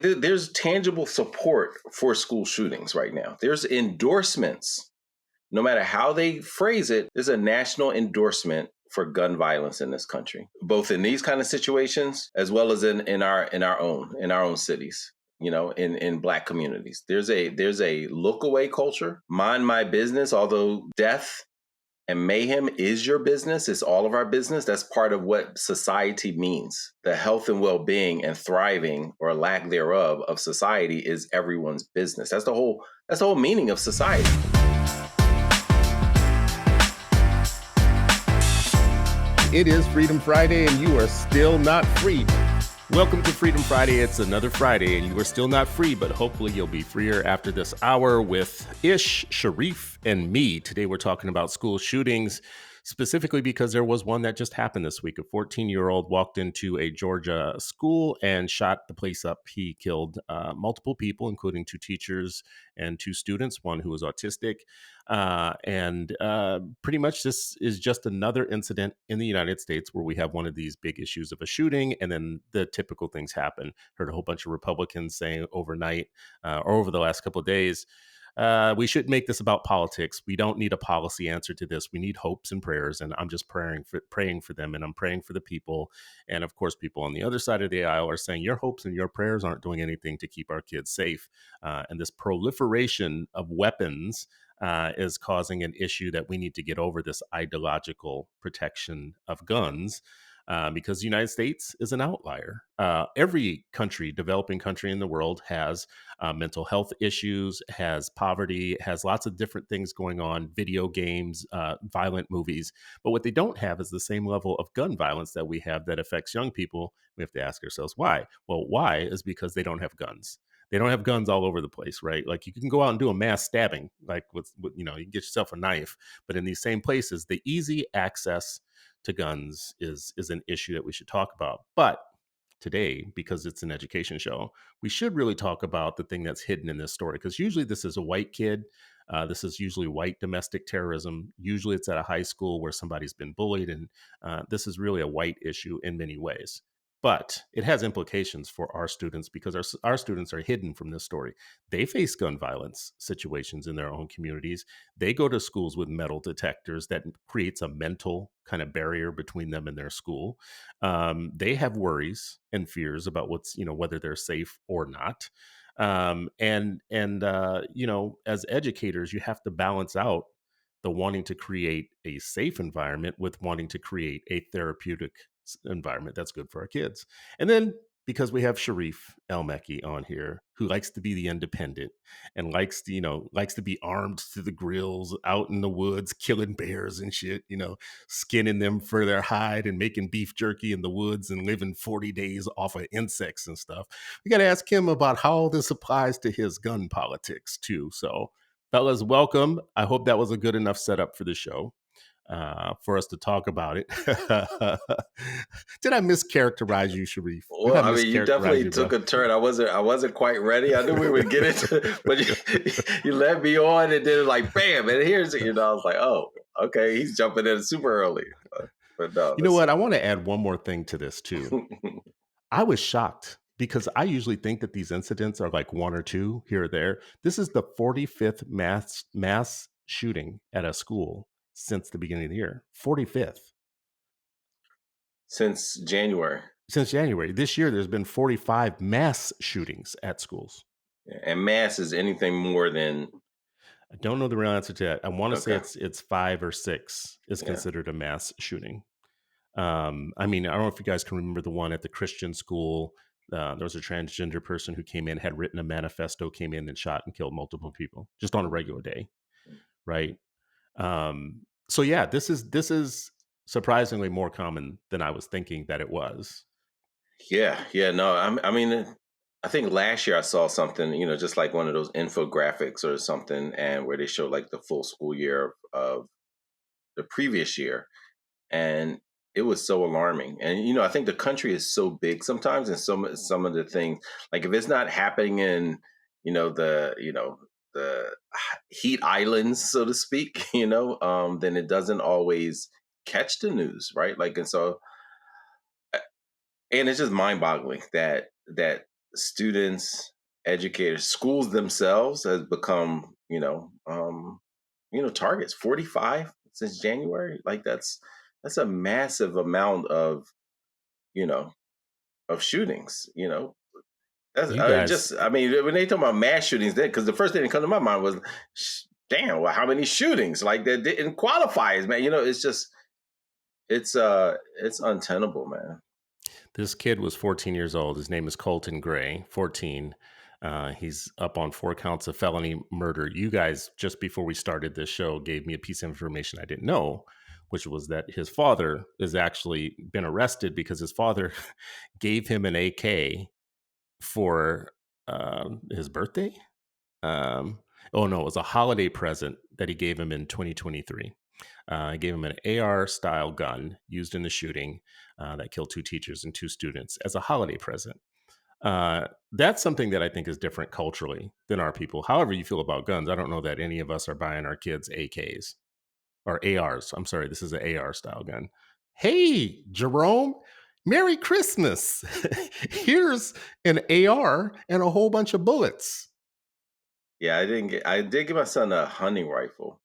there's tangible support for school shootings right now. There's endorsements, no matter how they phrase it. There's a national endorsement for gun violence in this country, both in these kind of situations as well as in our own cities. In Black communities, there's a look away culture, mind my business. Although death and mayhem is your business, it's all of our business. That's part of what society means. The health and well being and thriving or lack thereof of society is everyone's business. That's the whole meaning of society. It is Freedom Friday, and you are still not free. Welcome to Freedom Friday. It's another Friday, and you are still not free, but hopefully you'll be freer after this hour with Ish, Sharif, and me. Today we're talking about school shootings, specifically because there was one that just happened this week. A 14-year-old walked into a Georgia school and shot the place up. He killed multiple people, including 2 teachers and 2 students, one who was autistic. And pretty much this is just another incident in the United States where we have one of these big issues of a shooting, and then the typical things happen. Heard a whole bunch of Republicans saying overnight or over the last couple of days, we should make this about politics. We don't need a policy answer to this. We need hopes and prayers, and I'm just praying for them, and I'm praying for the people. And of course, people on the other side of the aisle are saying your hopes and your prayers aren't doing anything to keep our kids safe. And this proliferation of weapons is causing an issue that we need to get over, this ideological protection of guns. Because the United States is an outlier. Every country, developing country in the world, has mental health issues, has poverty, has lots of different things going on, video games, violent movies. But what they don't have is the same level of gun violence that we have that affects young people. We have to ask ourselves why. Well, why is because they don't have guns. They don't have guns all over the place, right? Like you can go out and do a mass stabbing, like with you can get yourself a knife. But in these same places, the easy access to guns is an issue that we should talk about. But today, because it's an education show, we should really talk about the thing that's hidden in this story. Because usually this is a white kid. This is usually white domestic terrorism. Usually it's at a high school where somebody's been bullied. And this is really a white issue in many ways. But it has implications for our students because our students are hidden from this story. They face gun violence situations in their own communities. They go to schools with metal detectors that creates a mental kind of barrier between them and their school. They have worries and fears about whether they're safe or not. As educators, you have to balance out the wanting to create a safe environment with wanting to create a therapeutic environment that's good for our kids. And then because we have Sharif El-Mekki on here, who likes to be the independent and likes to be armed to the grills out in the woods, killing bears and shit, skinning them for their hide and making beef jerky in the woods and living 40 days off of insects and stuff. We got to ask him about how all this applies to his gun politics too. So fellas, welcome. I hope that was a good enough setup for the show. For us to talk about it. Did I mischaracterize you, Sharif? Well, I mean, you definitely took a turn. I wasn't quite ready. I knew we would get into, but you led me on, and then like, bam, and here's I was like, oh, okay, he's jumping in super early. But no, you know what? I want to add one more thing to this too. I was shocked because I usually think that these incidents are like 1 or 2 here or there. This is the 45th mass shooting at a school since the beginning of the year. 45th. Since January. This year, there's been 45 mass shootings at schools. And mass is anything more than... I don't know the real answer to that. I want to say it's 5 or 6 is considered a mass shooting. I mean, I don't know if you guys can remember the one at the Christian school. There was a transgender person who came in, had written a manifesto, came in and shot and killed multiple people just on a regular day, right? So yeah, this is surprisingly more common than I was thinking that it was. Yeah. No, I mean, I think last year I saw something, just like one of those infographics or something, and where they showed like the full school year of the previous year, and it was so alarming. And I think the country is so big sometimes, and some of the things, like if it's not happening in the heat islands, so to speak, then it doesn't always catch the news, right? Like, and it's just mind-boggling that students, educators, schools themselves has become, targets 45 since January. Like that's a massive amount you know, of shootings. That's You guys, I mean, when they talk about mass shootings, then because the first thing that comes to my mind was, damn, well, how many shootings like that didn't qualify as man? It's untenable, man. this kid was 14 years old. His name is Colton Gray, 14. He's up on 4 counts of felony murder. You guys, just before we started this show, gave me a piece of information I didn't know, which was that his father has actually been arrested because his father gave him an AK for his birthday. Um, oh no, it was a holiday present that he gave him in 2023. I gave him an AR style gun used in the shooting that killed 2 teachers and 2 students as a holiday present. That's something that I think is different culturally than our people. However, you feel about guns, I don't know that any of us are buying our kids AKs or ARs. I'm sorry, this is an AR style gun. Hey, Jerome, Merry Christmas. Here's an AR and a whole bunch of bullets. Yeah, I did give my son a hunting rifle,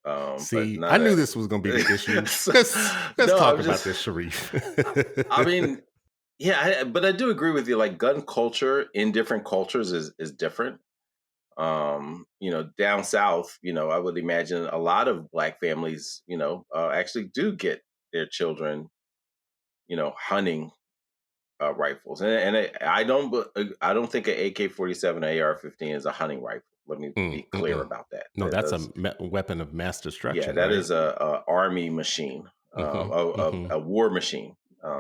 but See, I not knew a. this was going to be the issue. So- Let's no, talk I'm about just. this, Sharif. I mean, yeah, but I do agree with you. Like gun culture in different cultures is different. Down south, I would imagine a lot of black families, actually do get their children, hunting rifles, and I don't think an AK-47 AR-15 is a hunting rifle. Let me be clear Mm-mm. about that. No, that's a weapon of mass Yeah, destruction, that right? is a army machine, Hmm. Hmm. a war machine,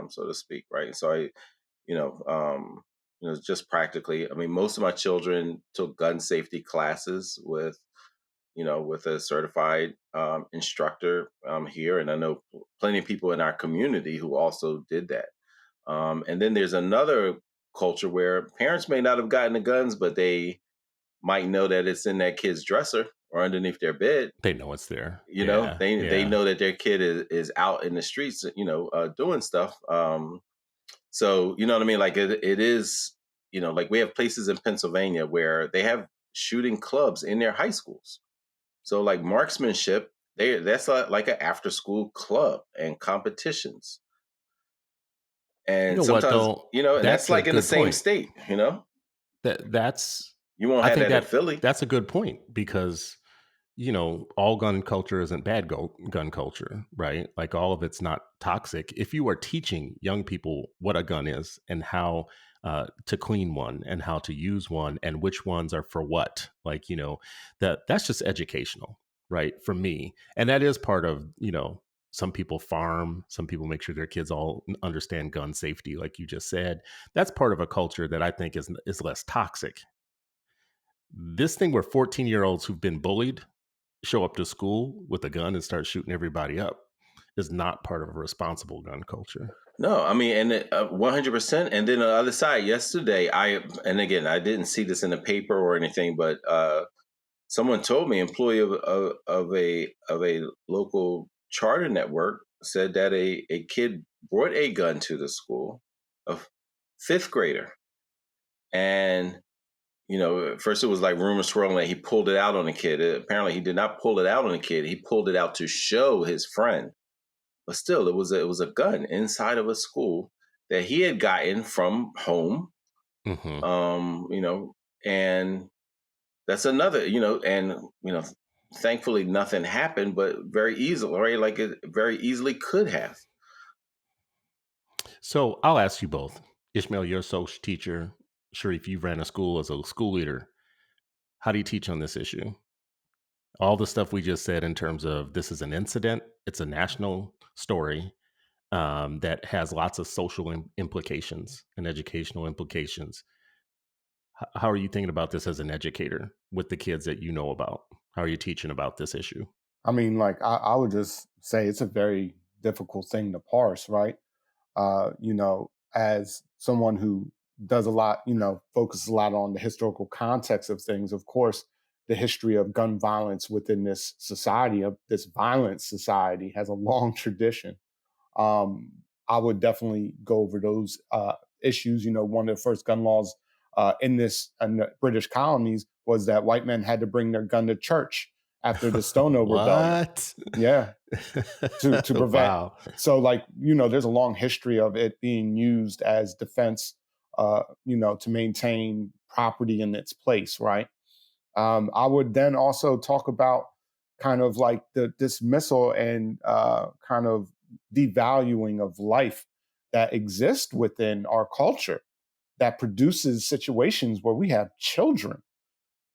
so to speak, right? So you know, um, just practically, I mean, most of my children took gun safety classes with a certified instructor here, and I know plenty of people in our community who also did that. And then there's another culture where parents may not have gotten the guns, but they might know that it's in that kid's dresser or underneath their bed. They know it's there. Yeah, They yeah. know that their kid is out in the streets, doing stuff. So you know what I mean? Like it is, like we have places in Pennsylvania where they have shooting clubs in their high schools. So like marksmanship, that's like an after school club and competitions. You And know what sometimes, though? and that's That's a like in the good same point. state. That's You won't I have think that in that Philly. that's a good point because all gun culture isn't bad gun culture, right? Like all of it's not toxic. If you are teaching young people what a gun is and how to clean one and how to use one and which ones are for what, like that's just educational, right? For me, and that is part of some people farm, some people make sure their kids all understand gun safety, like you just said. That's part of a culture that I think is less toxic. This thing where 14-year-olds who've been bullied show up to school with a gun and start shooting everybody up is not part of a responsible gun culture. No, I mean, and 100%. And then on the other side, yesterday, and again, I didn't see this in the paper or anything, but someone told me, employee of a local charter network, said that a kid brought a gun to the school, a fifth grader, and at first it was like rumors swirling that he pulled it out on a kid. Apparently, he did not pull it out on a kid. He pulled it out to show his friend. But still, it was a gun inside of a school that he had gotten from home. Hmm. And that's another, and thankfully nothing happened, but very easily, right? Like it very easily could have. So I'll ask you both. Ishmael, you're a social teacher. Sharif, you ran a school as a school leader. How do you teach on this issue? All the stuff we just said in terms of this is an incident, it's a national story that has lots of social implications and educational implications. How are you thinking about this as an educator with the kids that you know about? How are you teaching about this issue? I mean, like I would just say it's a very difficult thing to parse, right? As someone who does a lot, focuses a lot on the historical context of things, of course, the history of gun violence within this society, of this violent society, has a long tradition. I would definitely go over those issues. One of the first gun laws in the British colonies was that white men had to bring their gun to church after the Stono Rebellion. What? Yeah, to prevent. Wow. So, there's a long history of it being used as defense, to maintain property in its place, right? I would then also talk about kind of like the dismissal and kind of devaluing of life that exists within our culture that produces situations where we have children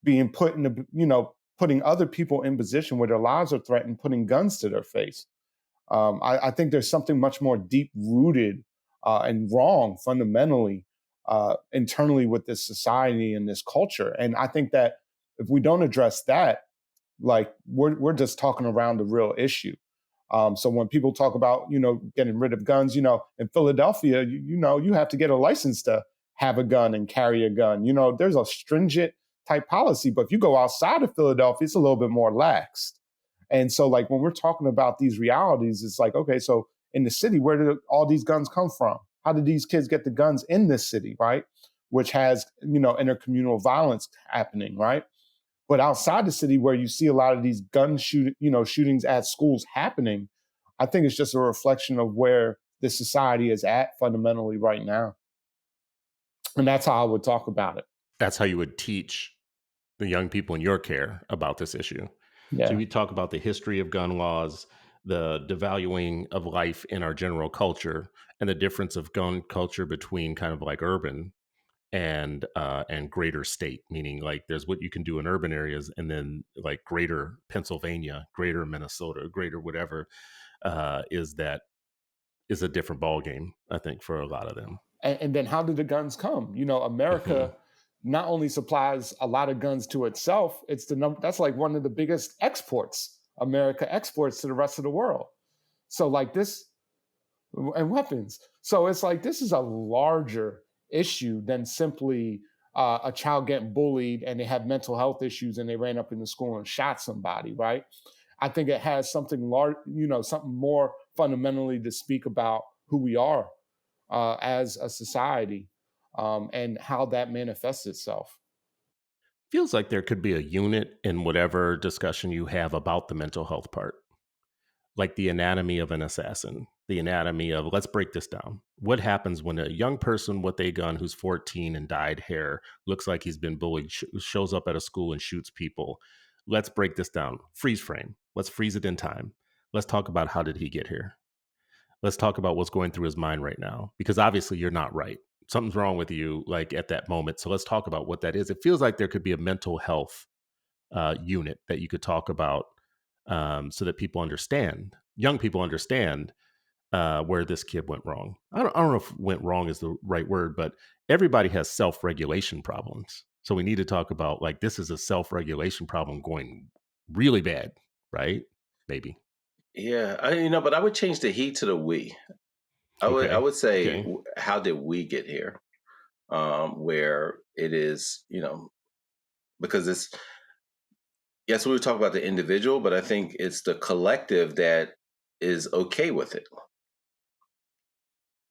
being put in putting other people in position where their lives are threatened, putting guns to their face. I think there's something much more deep rooted and wrong fundamentally internally with this society and this culture. And I think that if we don't address that, we're just talking around the real issue. So when people talk about getting rid of guns, in Philadelphia, you have to get a license to have a gun and carry a gun. There's a stringent type policy, but if you go outside of Philadelphia, it's a little bit more lax. And so, when we're talking about these realities, it's like, okay, so in the city, where did all these guns come from? How did these kids get the guns in this city, right? Which has, intercommunal violence happening, right? But outside the city, where you see a lot of these shootings at schools happening, I think it's just a reflection of where the society is at fundamentally right now. And that's how I would talk about it. That's how you would teach the young people in your care about this issue. Yeah. So we talk about the history of gun laws, the devaluing of life in our general culture, and the difference of gun culture between kind of like urban and greater state, meaning like there's what you can do in urban areas, and then like greater Pennsylvania, greater Minnesota, greater whatever is a different ball game, I think, for a lot of them. And then how did the guns come? America not only supplies a lot of guns to itself, it's that's like one of the biggest exports America exports to the rest of the world. So this, and weapons. So it's like, this is a larger issue than simply a child getting bullied and they have mental health issues and they ran up in the school and shot somebody, right? I think it has something large, something more fundamentally to speak about who we are as a society and how that manifests itself. Feels like there could be a unit in whatever discussion you have about the mental health part, like the anatomy of an assassin, the anatomy of, let's break this down. What happens when a young person with a gun who's 14 and dyed hair, looks like he's been bullied, shows up at a school and shoots people? Let's break this down. Freeze frame. Let's freeze it in time. Let's talk about, how did he get here? Let's talk about what's going through his mind right now, because obviously you're not right. Something's wrong with you, like at that moment. So let's talk about what that is. It feels like there could be a mental health unit that you could talk about, so that people understand, young people understand where this kid went wrong. I don't know if went wrong is the right word, but everybody has self-regulation problems. So we need to talk about, like, this is a self-regulation problem going really bad, right? Maybe. Yeah, but I would change the he to the we. I would say, Okay. how did we get here? Where it is, because it's, yes, we would talk about the individual, but I think it's the collective that is okay with it.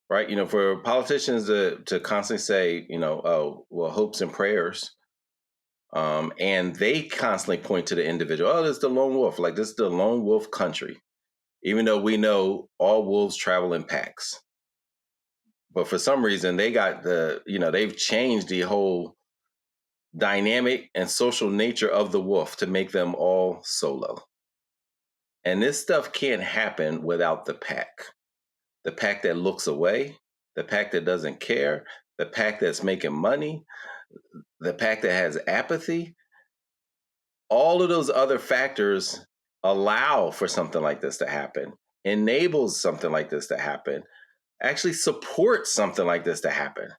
Right? For politicians to constantly say, oh, well, hopes and prayers. And they constantly point to the individual. Oh, this is the lone wolf. Like, this is the lone wolf country. Even though we know all wolves travel in packs. But for some reason, they got they've changed the whole dynamic and social nature of the wolf to make them all solo. And this stuff can't happen without the pack. The pack that looks away, the pack that doesn't care, the pack that's making money, the pack that has apathy. All of those other factors allow for something like this to happen, enables something like this to happen, actually supports something like this to happen.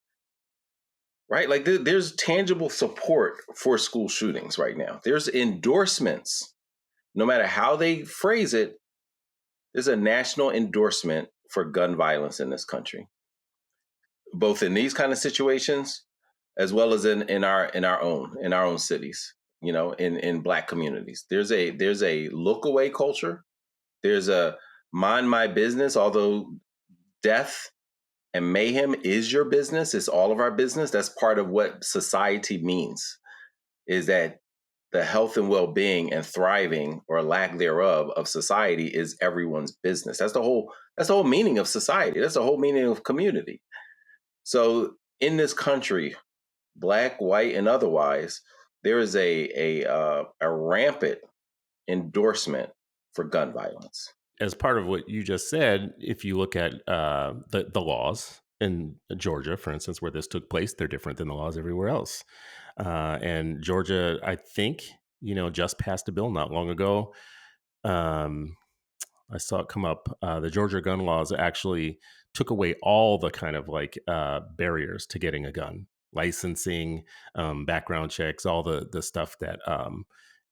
Right? Like, there's tangible support for school shootings right now. There's endorsements. No matter how they phrase it, there's a national endorsement for gun violence in this country, both in these kind of situations as well as in our own cities. In Black communities, there's a look away culture. There's a mind my business, although death and mayhem is your business, it's all of our business. That's part of what society means, is that the health and well-being and thriving or lack thereof of society is everyone's business. That's the whole meaning of society. That's the whole meaning of community. So in this country, black, white, and otherwise, there is a rampant endorsement for gun violence. As part of what you just said, if you look at the laws in Georgia, for instance, where this took place, they're different than the laws everywhere else. And Georgia, I think, just passed a bill not long ago. I saw it come up. The Georgia gun laws actually took away all the kind of like barriers to getting a gun, licensing, background checks, all the stuff that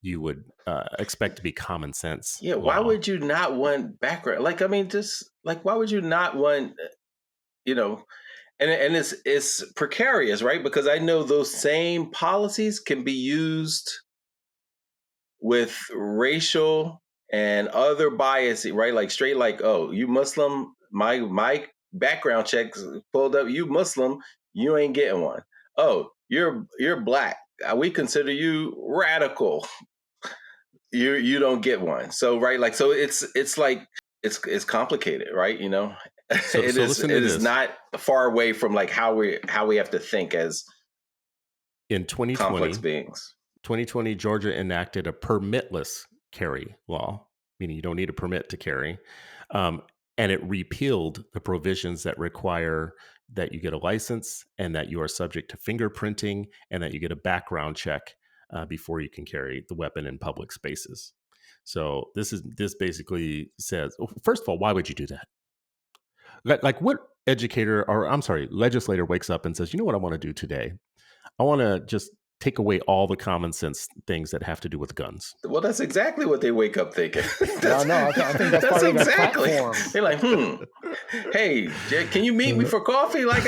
you would expect to be common sense Yeah, why law. would you not want background? Like, I mean, just like, why would you not want, you know, and it's precarious, right? Because I know those same policies can be used with racial and other bias, right? Like straight, like, oh, you Muslim, my background checks pulled up, you Muslim, you ain't getting one. Oh, you're black, we consider you radical, you don't get one. So right, like, so it's like it's complicated, right? So, it so is listen it to is this. not far away from like how we have to think as In complex 2020, beings. 2020, Georgia enacted a permitless carry law, meaning you don't need a permit to carry. Um, and it repealed the provisions that require that you get a license and that you are subject to fingerprinting and that you get a background check before you can carry the weapon in public spaces. So this basically says, first of all, why would you do that? Like what educator or I'm sorry, legislator wakes up and says, you know what I want to do today? I want to just take away all the common sense things that have to do with guns. Well, that's exactly what they wake up thinking. Yeah, I that's, know. I think that's that's part of that exactly. platform. They're like, hey, can you meet me for coffee? Like,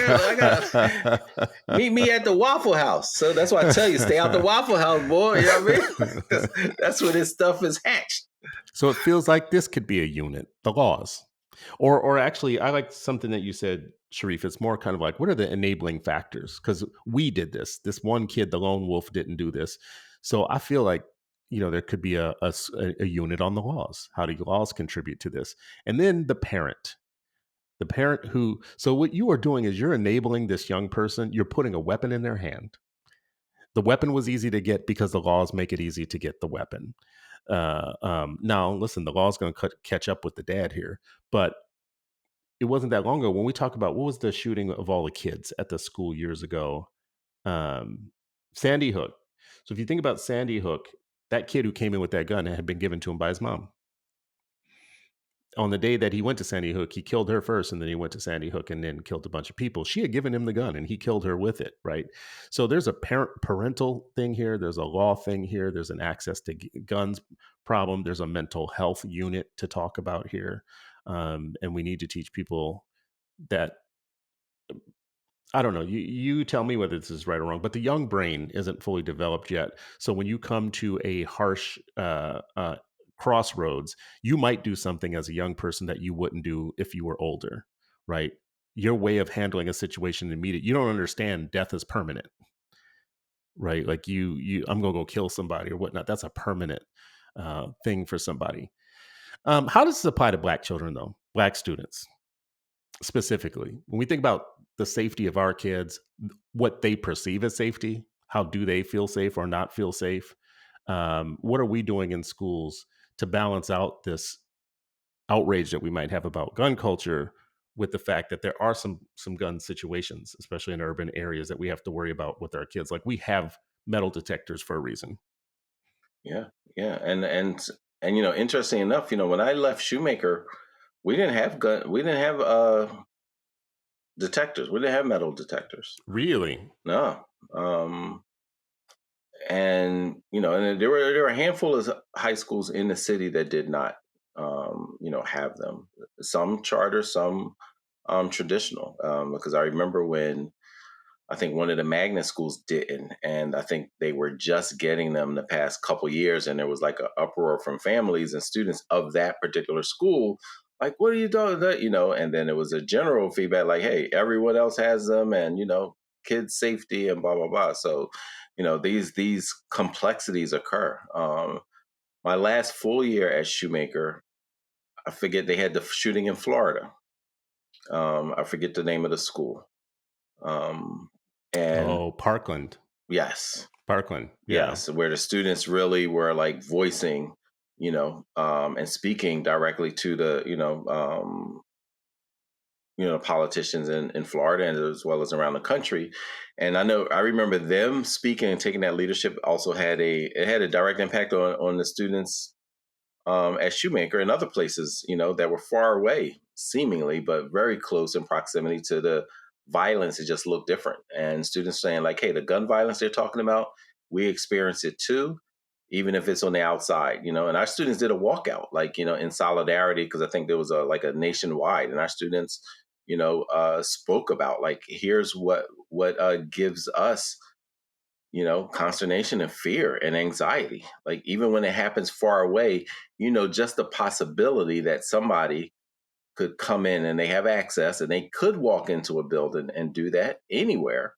meet me at the Waffle House. So that's why I tell you, stay out the Waffle House, boy. You know what I mean? That's where this stuff is hatched. So it feels like this could be a unit, the laws. Or actually, I like something that you said, Sharif. It's more kind of like, what are the enabling factors? Because we did this. This one kid, the lone wolf, didn't do this. So I feel like, there could be a unit on the laws. How do laws contribute to this? And then the parent who, so what you are doing is you're enabling this young person, you're putting a weapon in their hand. The weapon was easy to get because the laws make it easy to get the weapon. Now, listen, the law's going to catch up with the dad here, but it wasn't that long ago when we talk about what was the shooting of all the kids at the school years ago, um, Sandy Hook. So if you think about Sandy Hook, that kid who came in with that gun had been given to him by his mom. On the day that he went to Sandy Hook, he killed her first, and then he went to Sandy Hook and then killed a bunch of people. She had given him the gun, and he killed her with it, right? So there's a parental thing here. There's a law thing here. There's an access to guns problem. There's a mental health unit to talk about here, and we need to teach people that. I don't know. You tell me whether this is right or wrong, but the young brain isn't fully developed yet. So when you come to a harsh crossroads, you might do something as a young person that you wouldn't do if you were older, right? Your way of handling a situation immediate. You don't understand death is permanent, right? Like I'm gonna go kill somebody or whatnot. That's a permanent thing for somebody. How does this apply to Black children though? Black students specifically, when we think about the safety of our kids, what they perceive as safety, how do they feel safe or not feel safe? What are we doing in schools to balance out this outrage that we might have about gun culture with the fact that there are some gun situations, especially in urban areas, that we have to worry about with our kids? Like we have metal detectors for a reason. Yeah, yeah, and interesting enough, when I left Shoemaker, we didn't have detectors. We didn't have metal detectors. Really? No. And there were a handful of high schools in the city that did not have them. Some charter, some traditional. Because I remember when I think one of the magnet schools didn't, and I think they were just getting them the past couple years, and there was like an uproar from families and students of that particular school, like, what are you doing? And then it was a general feedback like, hey, everyone else has them, and kids safety and blah blah blah. So, these complexities occur. My last full year as Shoemaker, I forget they had the shooting in Florida. I forget the name of the school. And Oh, Parkland. yes, Parkland. Yeah. yes, where the students really were like voicing, and speaking directly to the, politicians in Florida and as well as around the country. And I remember them speaking and taking that leadership also had a direct impact on the students at Shoemaker and other places, that were far away, seemingly, but very close in proximity to the violence. It just looked different. And students saying, like, hey, the gun violence they're talking about, we experience it too, even if it's on the outside, And our students did a walkout, like, in solidarity, because I think there was a nationwide, and our students, spoke about, like, here's what gives us consternation and fear and anxiety. Like, even when it happens far away, just the possibility that somebody could come in and they have access and they could walk into a building and do that anywhere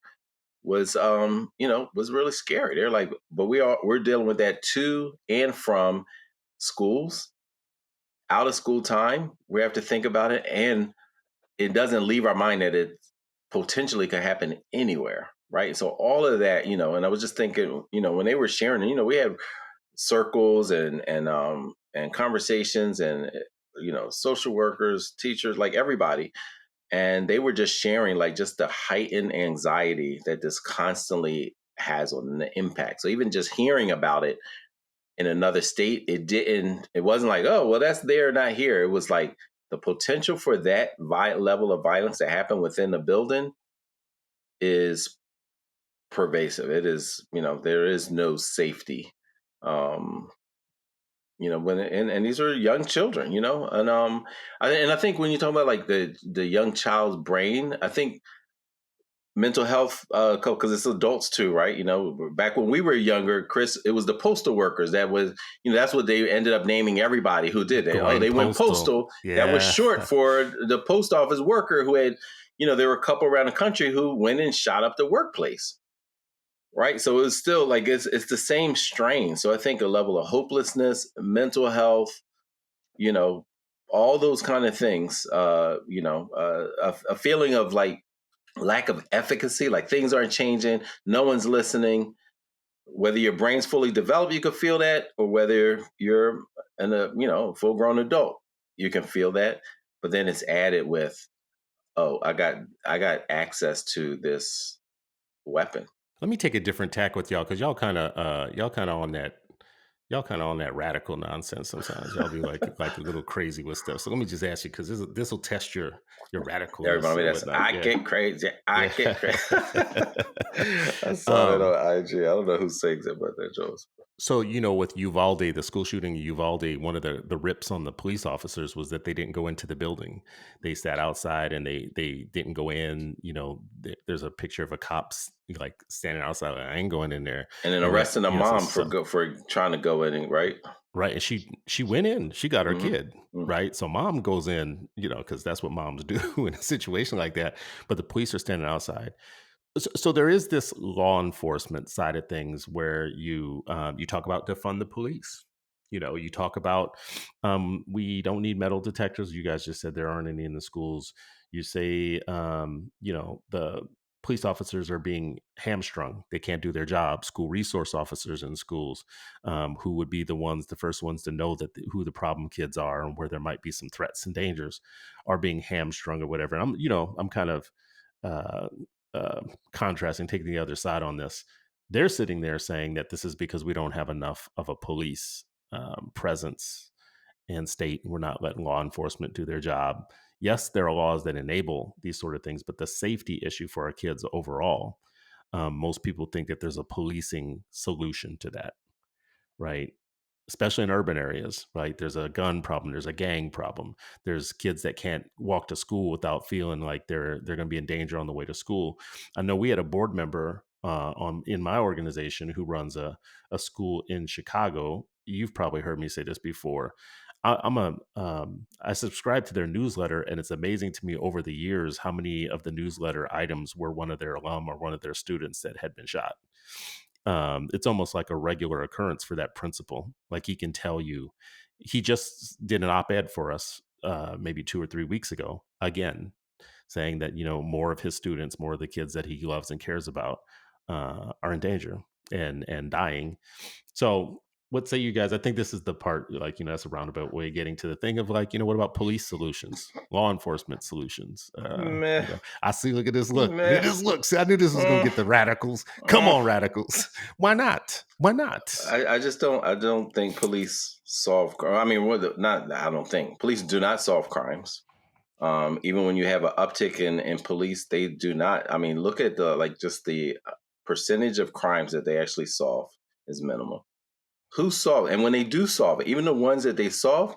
was really scary. They're like, but we're dealing with that to and from schools, out of school time. We have to think about it. And it doesn't leave our mind that it potentially could happen anywhere. Right. So all of that, and I was just thinking, when they were sharing, we had circles and conversations and, social workers, teachers, like everybody. And they were just sharing like just the heightened anxiety that this constantly has on the impact. So even just hearing about it in another state, it wasn't like, oh, well, that's there, not here. It was like the potential for that level of violence to happen within the building is pervasive. It is, there is no safety. Um, and these are young children, I think when you talk about like the young child's brain, I think mental health, because it's adults too, right? Back when we were younger, Chris, it was the postal workers that was, that's what they ended up naming everybody who did it. Oh, Going they went postal. That was Yeah. short for the post office worker who had, there were a couple around the country who went and shot up the workplace. Right. So it's still like it's the same strain. So I think a level of hopelessness, mental health, all those kind of things, a feeling of like lack of efficacy, like things aren't changing, no one's listening. Whether your brain's fully developed, you can feel that, or whether you're full grown adult, you can feel that. But then it's added with, oh, I got access to this weapon. Let me take a different tack with y'all because y'all kind of on that radical nonsense sometimes. Y'all be like a little crazy with stuff. So let me just ask you because this will test your radicalness Everybody, and that's whatnot. I Yeah. get crazy. I get crazy. I saw that Um, on IG. I don't know who sings it, but that Joe's. So, with Uvalde, the school shooting in Uvalde, one of the rips on the police officers was that they didn't go into the building. They sat outside and they didn't go in. There's a picture of a cop's like standing outside. Like, I ain't going in there. And then And we, arresting a so mom for trying to go in, right? right. And she went in. She got her Mm-hmm. kid. Mm-hmm. Right. So mom goes in, because that's what moms do in a situation like that. But the police are standing outside. So there is this law enforcement side of things where you talk about defund the police. You talk about we don't need metal detectors. You guys just said there aren't any in the schools. You say the police officers are being hamstrung. They can't do their job. School resource officers in schools, who would be the first ones to know who the problem kids are and where there might be some threats and dangers, are being hamstrung or whatever. And I'm kind of uh, contrasting, taking the other side on this. They're sitting there saying that this is because we don't have enough of a police presence in state. We're not letting law enforcement do their job. Yes, there are laws that enable these sort of things, but the safety issue for our kids overall, most people think that there's a policing solution to that, right? Especially in urban areas, right? There's a gun problem. There's a gang problem. There's kids that can't walk to school without feeling like they're going to be in danger on the way to school. I know we had a board member in my organization who runs a school in Chicago. You've probably heard me say this before. I subscribe to their newsletter, and it's amazing to me over the years how many of the newsletter items were one of their alum or one of their students that had been shot. It's almost like a regular occurrence for that principal. Like, he can tell you, he just did an op-ed for us maybe 2 or 3 weeks ago, again, saying that, more of his students, more of the kids that he loves and cares about, are in danger and dying. So, what say you guys? I think this is the part, like, that's a roundabout way of getting to the thing of, like, what about police solutions, law enforcement solutions? Meh, I see. Look at this look. Look meh. at this look. See, I knew this was going to Mm, get the radicals. Come mm. on, radicals. Why not? Why not? I just don't. I don't think police solve. I mean, not. I don't think police do not solve crimes. Even when you have an uptick in police, they do not. I mean, look at just the percentage of crimes that they actually solve is minimal. Who solve it? And when they do solve it, even the ones that they solve,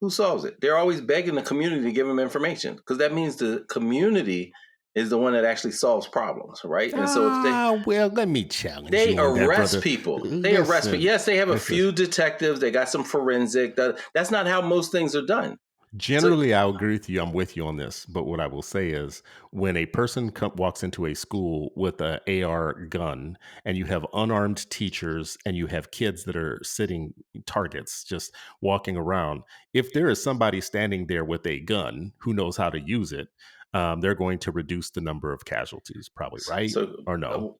who solves it? They're always begging the community to give them information because that means the community is the one that actually solves problems, right? And so if Well, let me challenge they you on that, arrest brother. people, they arrest people. Listen, Yes, they have a listen. few detectives. They got some forensic. That's not how most things are done. So Generally, I'll agree with you. I'm with you on this. But what I will say is, when a person walks into a school with an AR gun, and you have unarmed teachers and you have kids that are sitting targets just walking around, if there is somebody standing there with a gun who knows how to use it, they're going to reduce the number of casualties, probably, right? So Or no?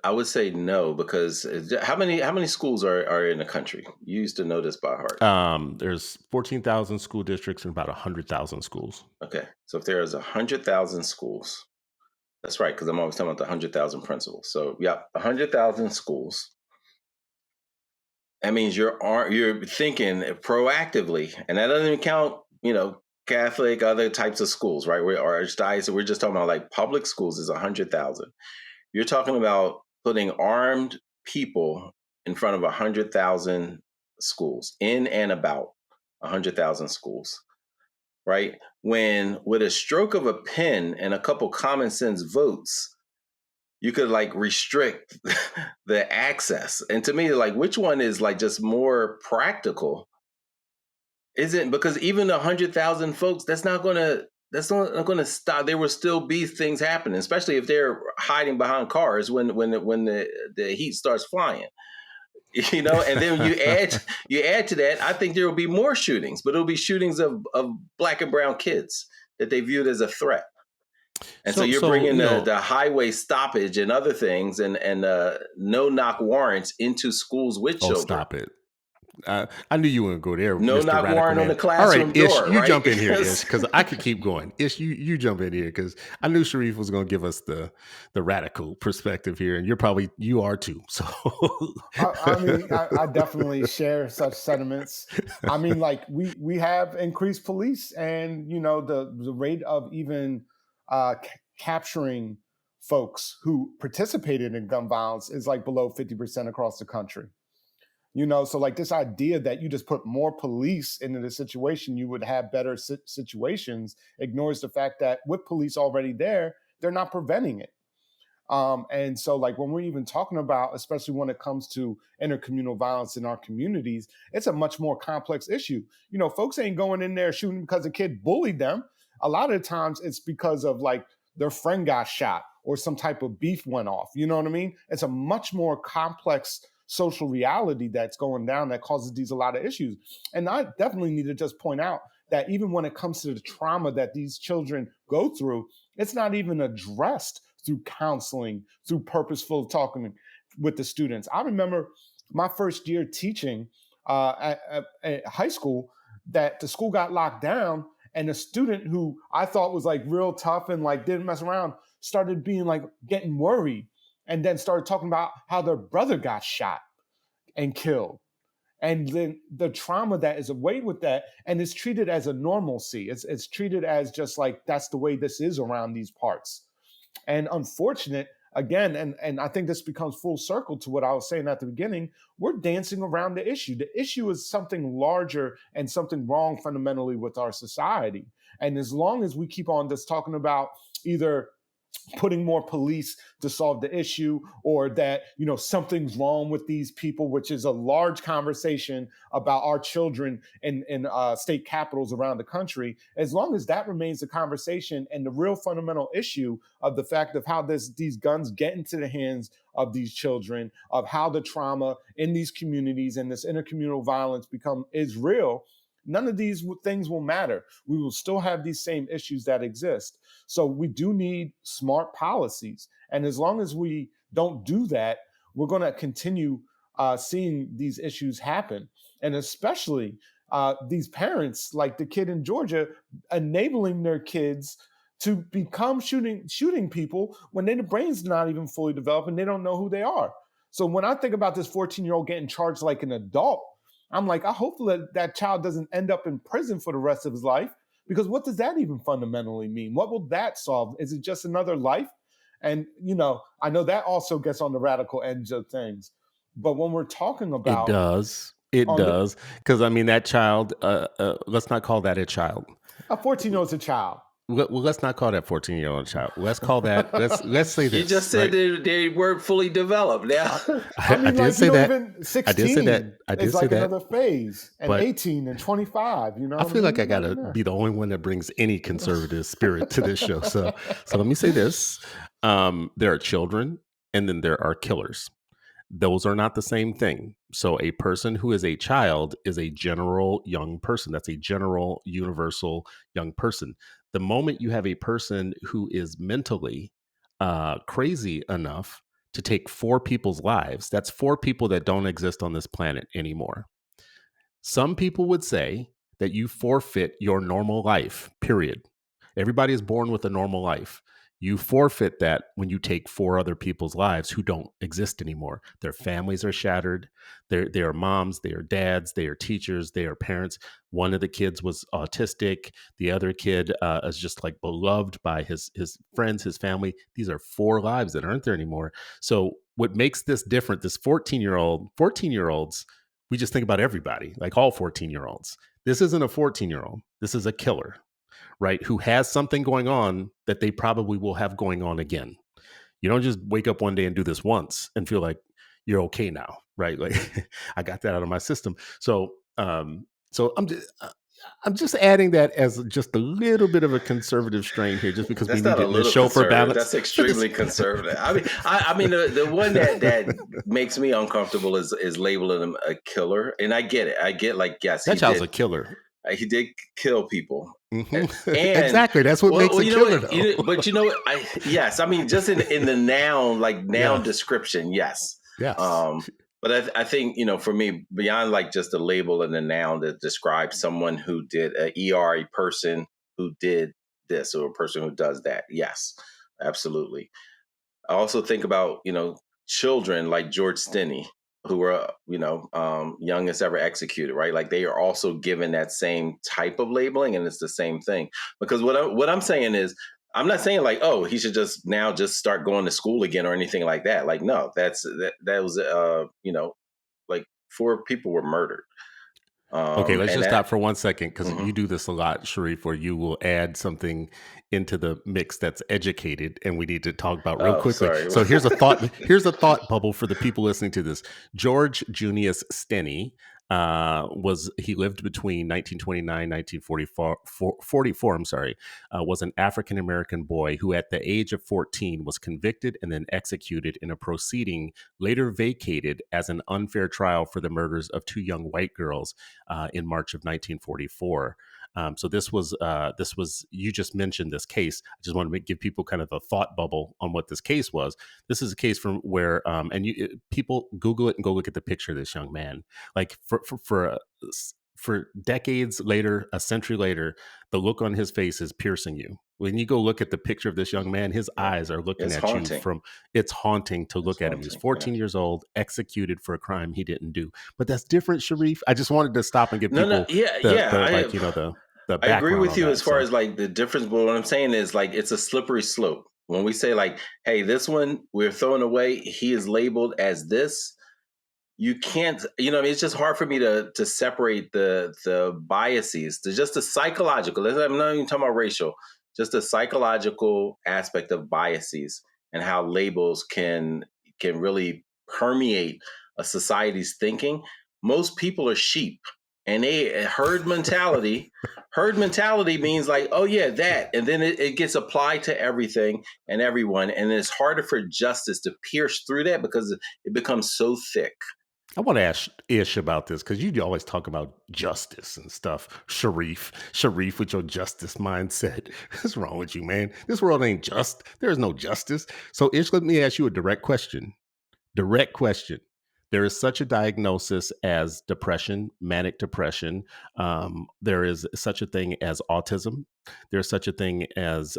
I would say no because how many schools are in the country? You used to know this by heart. There's 14,000 school districts and about 100,000 schools. Okay, so if there is 100,000 schools, that's right because I'm always talking about the 100,000 principals. So yeah, 100,000 schools. That means you're thinking proactively, and that doesn't even count Catholic other types of schools, right? We're archdiocese. We're just talking about like public schools is 100,000. You're talking about putting armed people in front of 100,000 schools, in and about 100,000 schools, right? When with a stroke of a pen and a couple common sense votes, you could like restrict the access. And to me, like, which one is like just more practical? Isn't because even 100,000 folks, that's not going to stop. There will still be things happening, especially if they're hiding behind cars when the heat starts flying. And then you add to that. I think there will be more shootings, but it'll be shootings of black and brown kids that they viewed as a threat. And so So, you're so bringing the highway stoppage and other things and no knock warrants into schools with oh, children. stop it. I knew you wouldn't go there, No Mr. knock Radical warrant on Man. the All right, classroom Ish, door, you right? jump in here, Ish, because I could keep going. Ish, you jump in here because I knew Sharif was going to give us the radical perspective here, and you are too. So, I mean, I definitely share such sentiments. I mean, like we have increased police, and the rate of even capturing folks who participated in gun violence is like below 50% across the country. So like this idea that you just put more police into the situation, you would have better situations, ignores the fact that with police already there, they're not preventing it. And so, like, when we're even talking about, especially when it comes to intercommunal violence in our communities, it's a much more complex issue. Folks ain't going in there shooting because a kid bullied them. A lot of the times it's because of like their friend got shot or some type of beef went off. You know what I mean? It's a much more complex social reality that's going down that causes a lot of issues. And I definitely need to just point out that even when it comes to the trauma that these children go through, it's not even addressed through counseling, through purposeful talking with the students. I remember my first year teaching at high school that the school got locked down, and a student who I thought was like real tough and like didn't mess around started being like getting worried, and then started talking about how their brother got shot and killed. And then the trauma that is away with that, and it's treated as a normalcy. It's treated as just like that's the way this is around these parts. And unfortunate, again, and I think this becomes full circle to what I was saying at the beginning, we're dancing around the issue. The issue is something larger and something wrong fundamentally with our society. And as long as we keep on just talking about either putting more police to solve the issue, or that something's wrong with these people, which is a large conversation about our children in state capitals around the country. As long as that remains the conversation, and the real fundamental issue of the fact of how these guns get into the hands of these children, of how the trauma in these communities and this intercommunal violence is real, none of these things will matter. We will still have these same issues that exist. So we do need smart policies. And as long as we don't do that, we're going to continue seeing these issues happen. And especially these parents, like the kid in Georgia, enabling their kids to become shooting people when their brain's not even fully developed and they don't know who they are. So when I think about this 14-year-old getting charged like an adult, I'm like, I hope that child doesn't end up in prison for the rest of his life, because what does that even fundamentally mean? What will that solve? Is it just another life? And, I know that also gets on the radical edge of things. But when we're talking It about does. It does. Because, I mean, that child, let's not call that a child. a 14-year-old is a child. Well, let's not call that 14-year-old child. Let's call that, let's say this. You just said right? they weren't fully developed now. I did say that. Even 16 I did say that. I did is say like that. another phase, and But 18 and 25. I feel like I gotta be the only one that brings any conservative spirit to this show. So let me say this: there are children, and then there are killers. Those are not the same thing. So a person who is a child is a general young person. That's a general, universal young person. The moment you have a person who is mentally crazy enough to take 4 people's lives, that's 4 people that don't exist on this planet anymore. Some people would say that you forfeit your normal life, period. Everybody is born with a normal life. You forfeit that when you take 4 other people's lives who don't exist anymore. Their families are shattered. They are moms, they are dads, they are teachers, they are parents. One of the kids was autistic. The other kid is just like beloved by his friends, his family. These are 4 lives that aren't there anymore. So what makes this different, this 14-year-olds, we just think about everybody, like all 14-year-olds. This isn't a 14-year-old. This is a killer, right? Who has something going on that they probably will have going on again. You don't just wake up one day and do this once and feel like you're okay now, right? Like I got that out of my system. So I'm just adding that as just a little bit of a conservative strain here, just because we That's need not it a in the little show for conservative. balance. That's extremely conservative. I mean, the one that makes me uncomfortable is labeling him a killer, and I get it. I get like, yes, That child's a killer. He did kill people. Mm-hmm. And exactly, that's what makes a killer. But yes, I mean, just in the noun description, yes. Yes. But I think, for me, beyond like just the label and the noun that describes someone who did a person who did this, or a person who does that. Yes, absolutely. I also think about, children like George Stinney, who were, youngest ever executed, right? Like they are also given that same type of labeling, and it's the same thing. Because what I'm saying is, I'm not saying like, oh, he should just start going to school again or anything like that. Like, no, that was, like 4 people were murdered. Okay, let's just stop for 1 second, because Mm-hmm. you do this a lot, Sharif, where you will add something into the mix that's educated, and we need to talk about real quickly. Sorry. So here's a thought. Here's a thought bubble for the people listening to this. George Junius Stinney he lived between 1929 1944. Was an African American boy who, at the age of 14, was convicted and then executed in a proceeding later vacated as an unfair trial for the murders of 2 young white girls in March of 1944. So this was you just mentioned this case. I just want to give people kind of a thought bubble on what this case was. This is a case from where people Google it and go look at the picture of this young man. Like for decades later, a century later, the look on his face is piercing you. When you go look at the picture of this young man, his eyes are looking at haunting. you it's haunting to look at him. He's 14 years old, executed for a crime he didn't do. But that's different, Sharif. I just wanted to stop and give people the I agree with you that, as far as like the difference, but what I'm saying is like it's a slippery slope. When we say like, hey, this one we're throwing away, he is labeled as this. You can't, it's just hard for me to separate the biases, just the psychological. I'm not even talking about racial. just the psychological aspect of biases and how labels can really permeate a society's thinking. Most people are sheep, and they herd mentality means like, oh yeah, that, and then it gets applied to everything and everyone, and it's harder for justice to pierce through that because it becomes so thick. I want to ask Ish about this because you always talk about justice and stuff. Sharif, with your justice mindset. What's wrong with you, man? This world ain't just. There is no justice. So, Ish, let me ask you a direct question. Direct question. There is such a diagnosis as depression, manic depression. There is such a thing as autism. There's such a thing as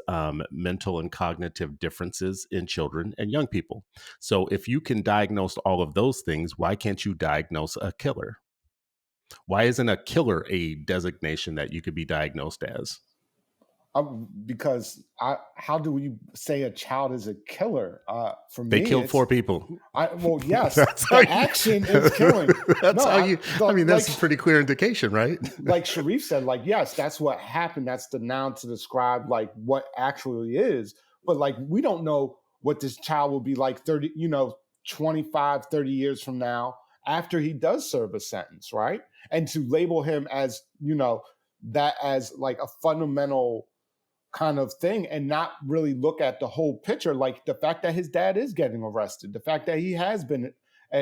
mental and cognitive differences in children and young people. So, if you can diagnose all of those things, why can't you diagnose a killer? Why isn't a killer a designation that you could be diagnosed as? Because how do you say a child is a killer? For They me, killed four people. Yes, That's the action is killing. That's No, how you. I mean, that's a pretty clear indication, right? like Sharif said, like, yes, that's what happened. That's the noun to describe like what actually is. But like, we don't know what this child will be like 30, 25, 30 years from now after he does serve a sentence, right? And to label him as, that as like a fundamental kind of thing and not really look at the whole picture, like the fact that his dad is getting arrested, the fact that he has been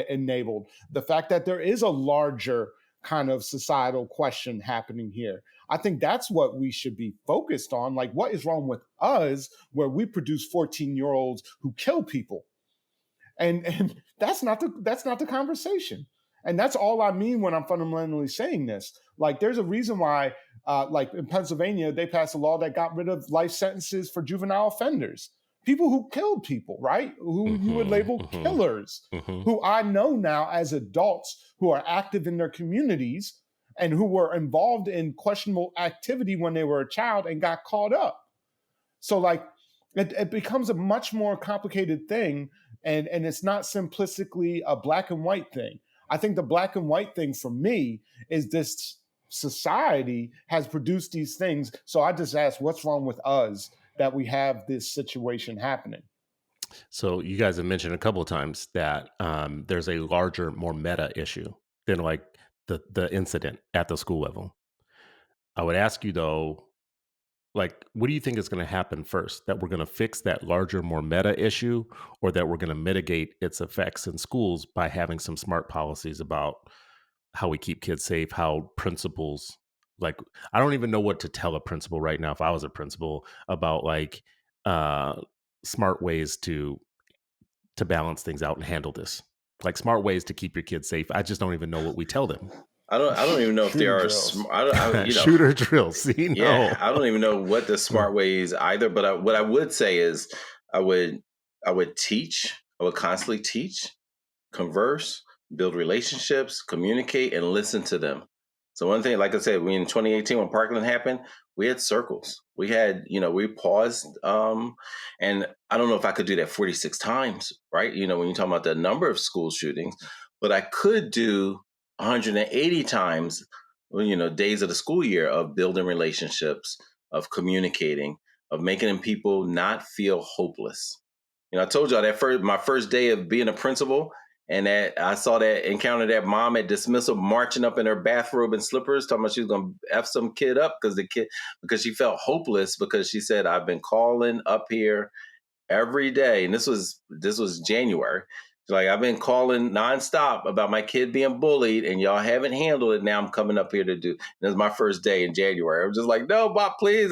enabled, the fact that there is a larger kind of societal question happening here. I think that's what we should be focused on. Like, what is wrong with us where we produce 14-year-olds who kill people? And that's not the conversation. And that's all I mean when I'm fundamentally saying this. Like, there's a reason why, like in Pennsylvania, they passed a law that got rid of life sentences for juvenile offenders, people who killed people, right? Who you would label killers, who I know now as adults who are active in their communities and who were involved in questionable activity when they were a child and got caught up. So like, it becomes a much more complicated thing, and it's not simplistically a black and white thing. I think the black and white thing for me is this society has produced these things. So I just ask, what's wrong with us that we have this situation happening? So you guys have mentioned a couple of times that there's a larger, more meta issue than like the incident at the school level. I would ask you though, like, what do you think is going to happen first? That we're going to fix that larger, more meta issue, or that we're going to mitigate its effects in schools by having some smart policies about how we keep kids safe, how principals, like, I don't even know what to tell a principal right now if I was a principal about like uh, smart ways to balance things out and handle this. Like smart ways to keep your kids safe. I just don't even know what we tell them. I don't even know if there are shooter drills. See, no. Yeah, I don't even know what the smart way is either. But what I would say is, I would teach. I would constantly teach, converse, build relationships, communicate, and listen to them. So one thing, like I said, in 2018 when Parkland happened, we had circles. We had, we paused, and I don't know if I could do that 46 times, right? When you're talking about the number of school shootings, but I could do 180 times, days of the school year of building relationships, of communicating, of making people not feel hopeless. I told y'all that my first day of being a principal, and that I encountered that mom at dismissal marching up in her bathrobe and slippers, talking about she was going to F some kid up because she felt hopeless, because she said, I've been calling up here every day. And this was January. Like, I've been calling nonstop about my kid being bullied, and y'all haven't handled it. Now I'm coming up here to do. This is my first day in January. I'm just like, no, Bob, please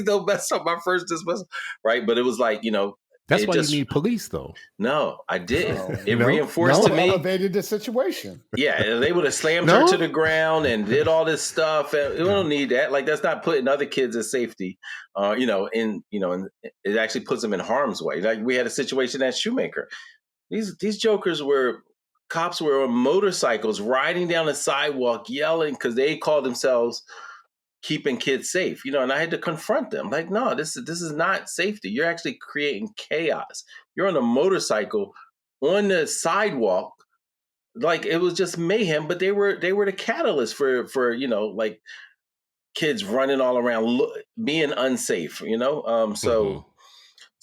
don't mess up my first dismissal, right? But it was like, that's why you need police, though. No, I didn't. It reinforced to me. Elevated the situation. Yeah, they would have slammed her to the ground and did all this stuff. And we don't need that. Like, that's not putting other kids in safety. And it actually puts them in harm's way. Like, we had a situation at Shoemaker. These jokers cops were on motorcycles riding down the sidewalk yelling because they called themselves keeping kids safe, and I had to confront them. Like, no, this is not safety. You're actually creating chaos. You're on a motorcycle on the sidewalk. Like, it was just mayhem, but they were the catalyst for like kids running all around, being unsafe. Hmm. So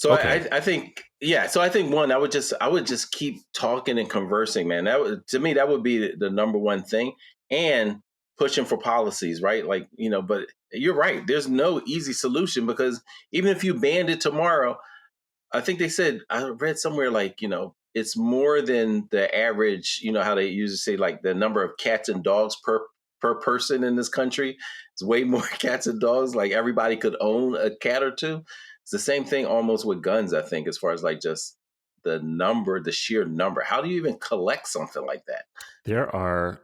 Okay. I think, yeah. So I think one, I would just keep talking and conversing, man. To me, that would be the number one thing, and pushing for policies, right? Like, but you're right. There's no easy solution, because even if you banned it tomorrow, I think they said, I read somewhere, like, it's more than the average, how they usually say, like, the number of cats and dogs per person in this country. It's way more cats and dogs. Like, everybody could own a cat or two. It's the same thing almost with guns, I think, as far as like just the sheer number. How do you even collect something like that? There are,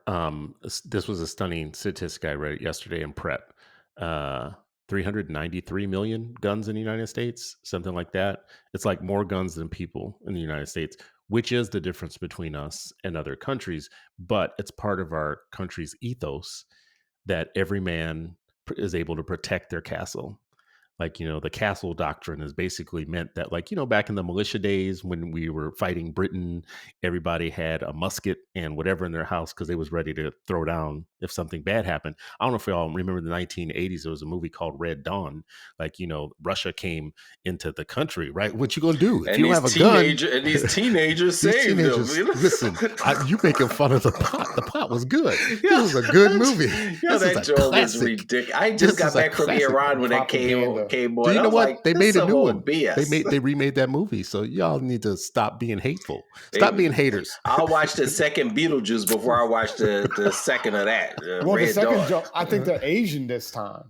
this was a stunning statistic I read yesterday in prep. Uh, 393 million guns in the United States, something like that. It's like more guns than people in the United States, which is the difference between us and other countries. But it's part of our country's ethos that every man is able to protect their castle. Like, the castle doctrine is basically meant that, like, back in the militia days when we were fighting Britain, everybody had a musket and whatever in their house because they was ready to throw down if something bad happened. I don't know if y'all remember the 1980s, there was a movie called Red Dawn. Like, Russia came into the country, right? What you gonna do if And you don't these have a gun? teenagers These saved them. teenagers, listen, you making fun of the pot. The pot was good. Yeah, This is a good movie. This is that a joke was classic. ridiculous. I just This got is a back from classic. Iran when that Propaganda. came Do on. you I know was what? like, They this is made a some new old one. BS. They remade that movie. So y'all need to stop being hateful. They- Stop being haters. I'll watch the second Beetlejuice before I watch the second of that, Well, the Red second Dawn. joke, I think they're Asian this time.